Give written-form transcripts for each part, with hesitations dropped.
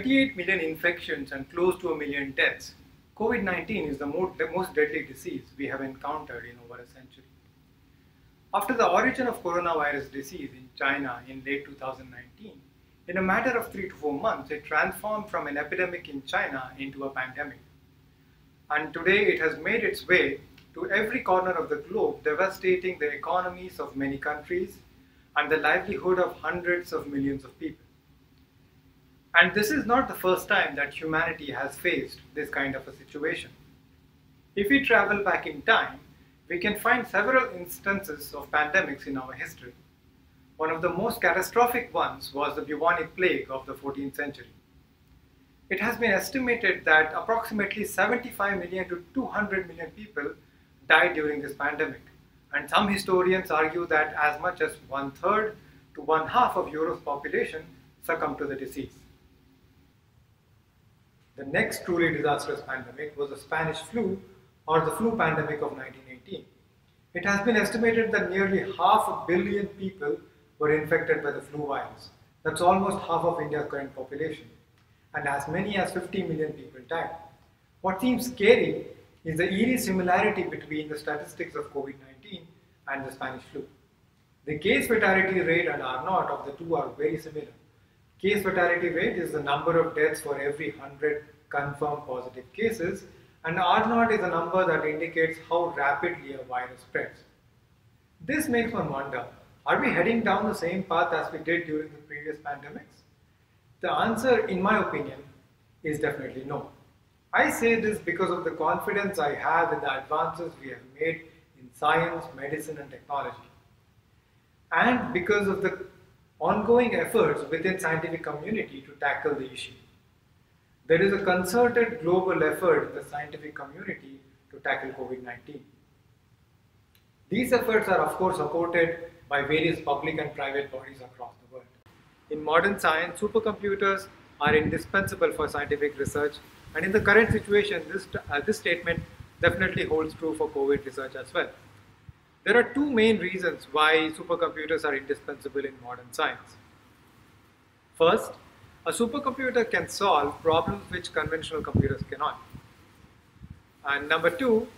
28 million infections and close to a million deaths, COVID-19 is the most deadly disease we have encountered in over a century. After the origin of coronavirus disease in China in late 2019, in a matter of 3 to 4 months, it transformed from an epidemic in China into a pandemic. And today it has made its way to every corner of the globe, devastating the economies of many countries and the livelihood of hundreds of millions of people. And this is not the first time that humanity has faced this kind of a situation. If we travel back in time, we can find several instances of pandemics in our history. One of the most catastrophic ones was the bubonic plague of the 14th century. It has been estimated that approximately 75 million to 200 million people died during this pandemic, and some historians argue that as much as 1/3 to 1/2 of Europe's population succumbed to the disease. The next truly disastrous pandemic was the Spanish flu, or the flu pandemic of 1918. It has been estimated that nearly 500 million people were infected by the flu virus. That's almost half of India's current population. And as many as 50 million people died. What seems scary is the eerie similarity between the statistics of COVID-19 and the Spanish flu. The case fatality rate and R naught of the two are very similar. Case fatality rate is the number of deaths for every 100 confirmed positive cases, and R naught is a number that indicates how rapidly a virus spreads. This makes one wonder, are we heading down the same path as we did during the previous pandemics? The answer, in my opinion, is definitely no. I say this because of the confidence I have in the advances we have made in science, medicine, and technology, and because of the ongoing efforts within scientific community to tackle the issue. There is a concerted global effort in the scientific community to tackle COVID-19. These efforts are of course supported by various public and private bodies across the world. In modern science, supercomputers are indispensable for scientific research, and in the current situation, this statement definitely holds true for COVID research as well. There are two main reasons why supercomputers are indispensable in modern science. First, a supercomputer can solve problems which conventional computers cannot. And number two,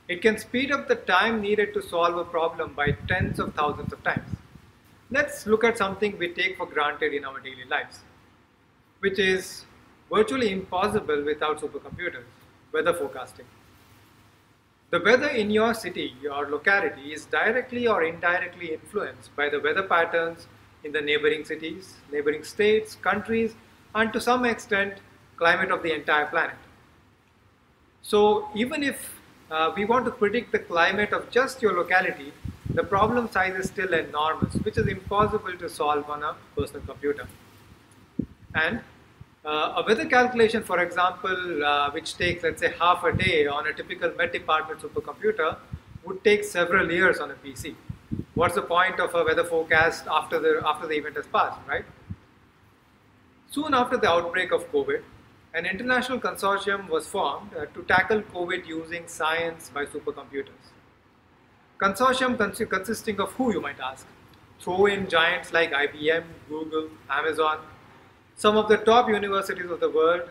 it can speed up the time needed to solve a problem by tens of thousands of times. Let's look at something we take for granted in our daily lives, which is virtually impossible without supercomputers: weather forecasting. The weather in your city, your locality, is directly or indirectly influenced by the weather patterns in the neighboring cities, neighboring states, countries, and to some extent, climate of the entire planet. So even if we want to predict the climate of just your locality, the problem size is still enormous, which is impossible to solve on a personal computer. And a weather calculation, for example, which takes, let's say, half a day on a typical Met Department supercomputer, would take several years on a PC. What's the point of a weather forecast after the event has passed, right? Soon after the outbreak of COVID, an international consortium was formed to tackle COVID using science by supercomputers. Consortium consisting of who, you might ask? Throw in giants like IBM, Google, Amazon, some of the top universities of the world,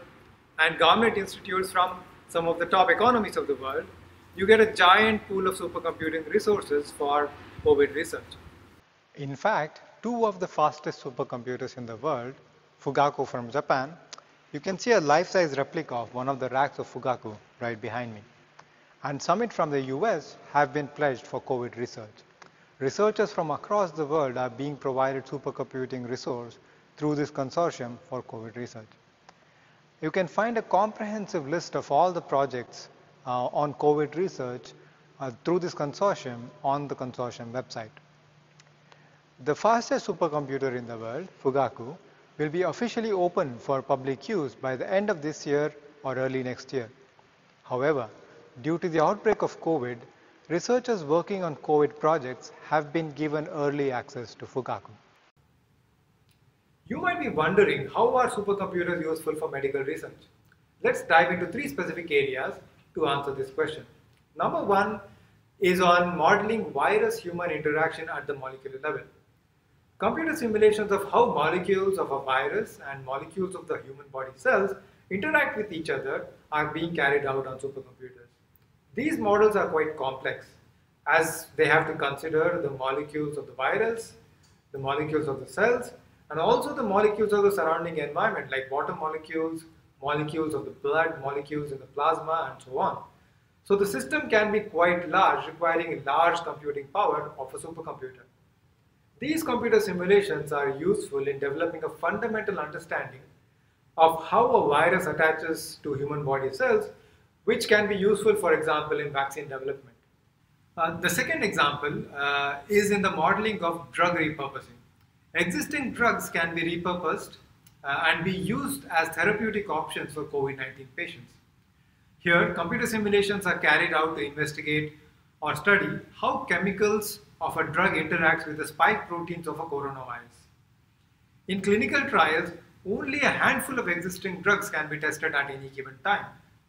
and government institutes from some of the top economies of the world. You get a giant pool of supercomputing resources for COVID research. In fact, two of the fastest supercomputers in the world, Fugaku from Japan, you can see a life-size replica of one of the racks of Fugaku right behind me, and Summit from the US have been pledged for COVID research. Researchers from across the world are being provided supercomputing resource through this consortium for COVID research. You can find a comprehensive list of all the projects on COVID research through this consortium on the consortium website. The fastest supercomputer in the world, Fugaku, will be officially open for public use by the end of this year or early next year. However, due to the outbreak of COVID, researchers working on COVID projects have been given early access to Fugaku. You might be wondering, how are supercomputers useful for medical research? Let's dive into 3 specific areas to answer this question. Number 1 is on modeling virus-human interaction at the molecular level. Computer simulations of how molecules of a virus and molecules of the human body cells interact with each other are being carried out on supercomputers. These models are quite complex as they have to consider the molecules of the virus, the molecules of the cells, and also the molecules of the surrounding environment like water molecules, molecules of the blood, molecules in the plasma, and so on. So the system can be quite large, requiring large computing power of a supercomputer. These computer simulations are useful in developing a fundamental understanding of how a virus attaches to human body cells, which can be useful, for example, in vaccine development. The second example is in the modeling of drug repurposing. Existing drugs can be repurposed and be used as therapeutic options for COVID-19 patients. Here, computer simulations are carried out to investigate or study how chemicals of a drug interacts with the spike proteins of a coronavirus. In clinical trials, only a handful of existing drugs can be tested at any given time.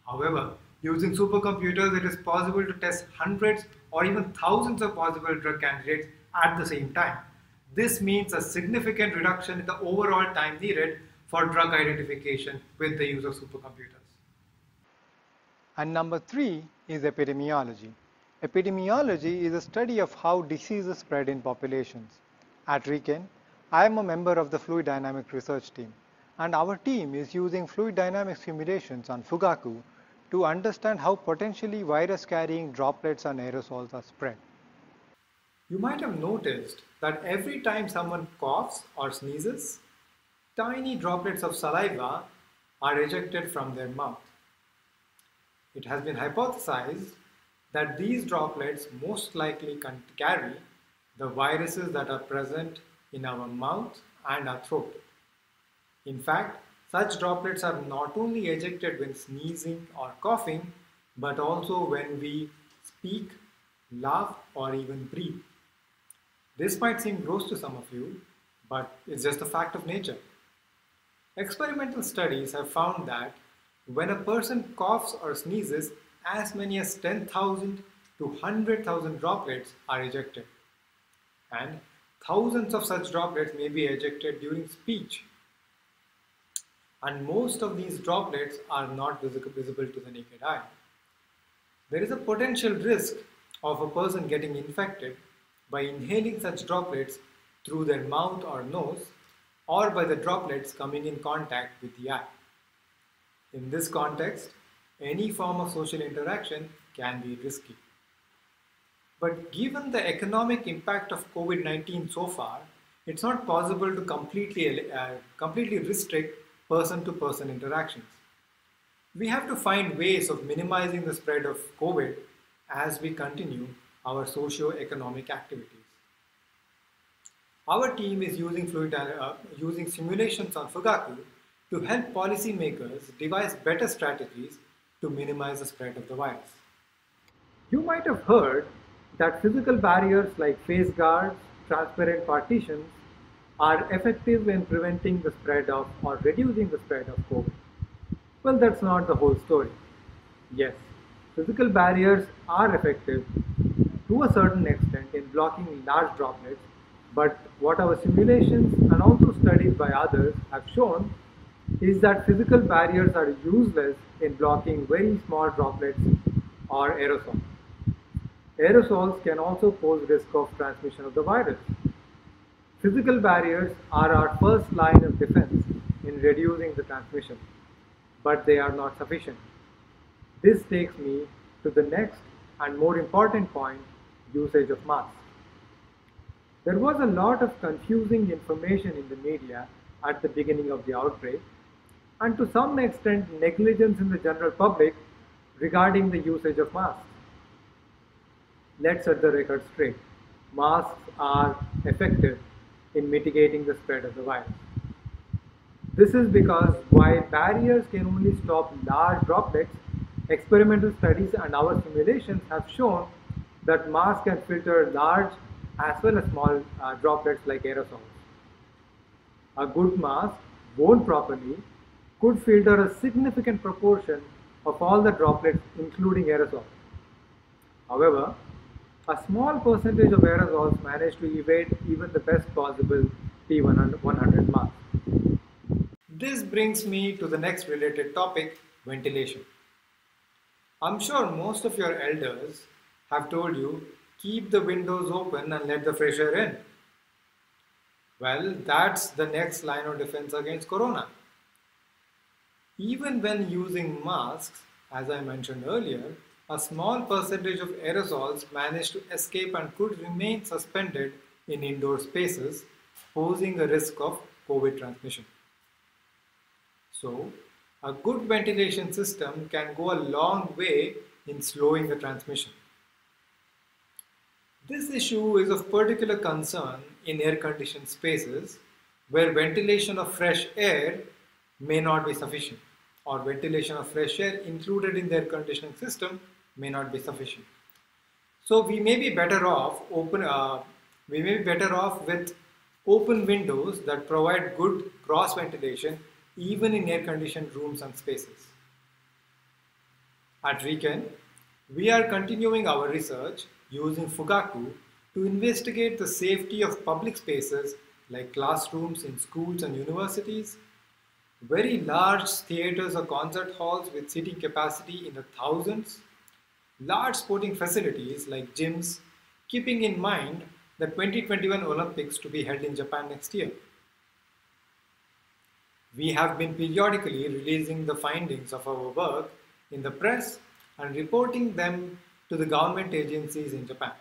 However, using supercomputers, it is possible to test hundreds or even thousands of possible drug candidates at the same time. This means a significant reduction in the overall time needed for drug identification with the use of supercomputers. And number 3 is epidemiology. Epidemiology is a study of how diseases spread in populations. At RIKEN, I am a member of the fluid dynamic research team, and our team is using fluid dynamic simulations on Fugaku to understand how potentially virus-carrying droplets and aerosols are spread. You might have noticed that every time someone coughs or sneezes, tiny droplets of saliva are ejected from their mouth. It has been hypothesized that these droplets most likely carry the viruses that are present in our mouth and our throat. In fact, such droplets are not only ejected when sneezing or coughing, but also when we speak, laugh, or even breathe. This might seem gross to some of you, but it's just a fact of nature. Experimental studies have found that when a person coughs or sneezes, as many as 10,000 to 100,000 droplets are ejected. And thousands of such droplets may be ejected during speech. And most of these droplets are not visible to the naked eye. There is a potential risk of a person getting infected by inhaling such droplets through their mouth or nose, or by the droplets coming in contact with the eye. In this context, any form of social interaction can be risky. But given the economic impact of COVID-19 so far, it's not possible to completely restrict person-to-person interactions. We have to find ways of minimizing the spread of COVID as we continue our socio-economic activities. Our team is using simulations on Fugaku to help policymakers devise better strategies to minimize the spread of the virus. You might have heard that physical barriers like face guards, transparent partitions are effective in preventing the spread of or reducing the spread of COVID. Well, that's not the whole story. Yes, physical barriers are effective to a certain extent in blocking large droplets, but what our simulations and also studies by others have shown is that physical barriers are useless in blocking very small droplets or aerosols. Aerosols can also pose risk of transmission of the virus. Physical barriers are our first line of defense in reducing the transmission, but they are not sufficient. This takes me to the next and more important point, usage of masks. There was a lot of confusing information in the media at the beginning of the outbreak, and to some extent negligence in the general public regarding the usage of masks. Let's set the record straight. Masks are effective in mitigating the spread of the virus. This is because while barriers can only stop large droplets, experimental studies and our simulations have shown that masks can filter large as well as small droplets like aerosols. A good mask, worn properly, could filter a significant proportion of all the droplets, including aerosols. However, A small percentage of aerosols manage to evade even the best possible P100 mask. This brings me to the next related topic, ventilation. I'm sure most of your elders have told you keep the windows open and let the fresh air in. Well, that's the next line of defense against corona. Even when using masks, as I mentioned earlier, a small percentage of aerosols manage to escape and could remain suspended in indoor spaces, posing a risk of COVID transmission. So, a good ventilation system can go a long way in slowing the transmission. This issue is of particular concern in air-conditioned spaces where ventilation of fresh air may not be sufficient, or ventilation of fresh air included in the air conditioning system may not be sufficient. So we may be better off with open windows that provide good cross ventilation even in air-conditioned rooms and spaces. At Riken, we are continuing our research using Fugaku to investigate the safety of public spaces like classrooms in schools and universities, very large theaters or concert halls with seating capacity in the thousands, large sporting facilities like gyms, keeping in mind the 2021 Olympics to be held in Japan next year. We have been periodically releasing the findings of our work in the press and reporting them to the government agencies in Japan.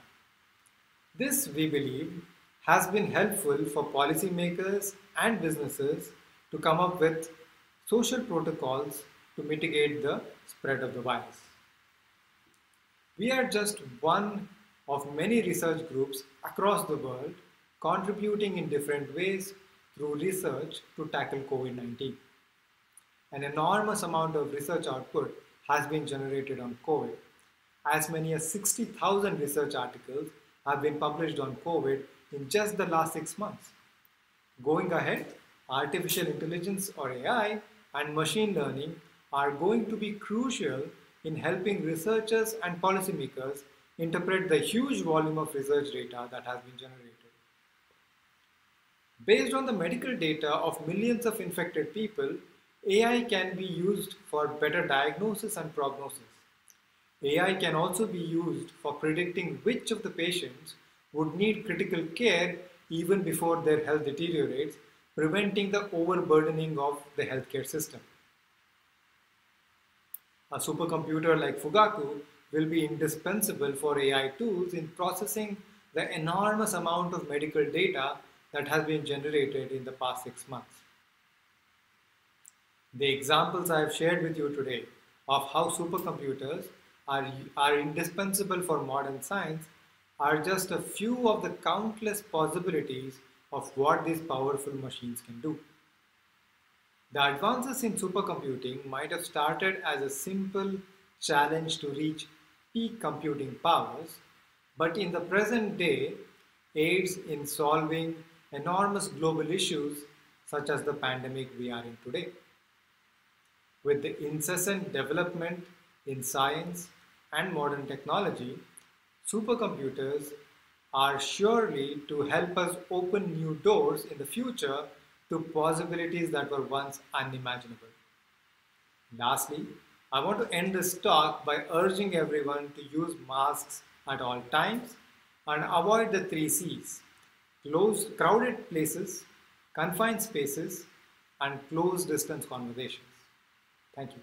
This, we believe, has been helpful for policymakers and businesses to come up with social protocols to mitigate the spread of the virus. We are just one of many research groups across the world contributing in different ways through research to tackle COVID-19. An enormous amount of research output has been generated on COVID. As many as 60,000 research articles have been published on COVID in just the last 6 months. Going ahead, artificial intelligence or AI and machine learning are going to be crucial in helping researchers and policymakers interpret the huge volume of research data that has been generated. Based on the medical data of millions of infected people, AI can be used for better diagnosis and prognosis. AI can also be used for predicting which of the patients would need critical care even before their health deteriorates, preventing the overburdening of the healthcare system. A supercomputer like Fugaku will be indispensable for AI tools in processing the enormous amount of medical data that has been generated in the past 6 months. The examples I have shared with you today of how supercomputers are indispensable for modern science are just a few of the countless possibilities of what these powerful machines can do. The advances in supercomputing might have started as a simple challenge to reach peak computing powers, but in the present day aids in solving enormous global issues such as the pandemic we are in today. With the incessant development in science and modern technology, supercomputers are surely to help us open new doors in the future to possibilities that were once unimaginable. Lastly, I want to end this talk by urging everyone to use masks at all times and avoid the 3 C's: crowded places, confined spaces, and close distance conversations. Thank you.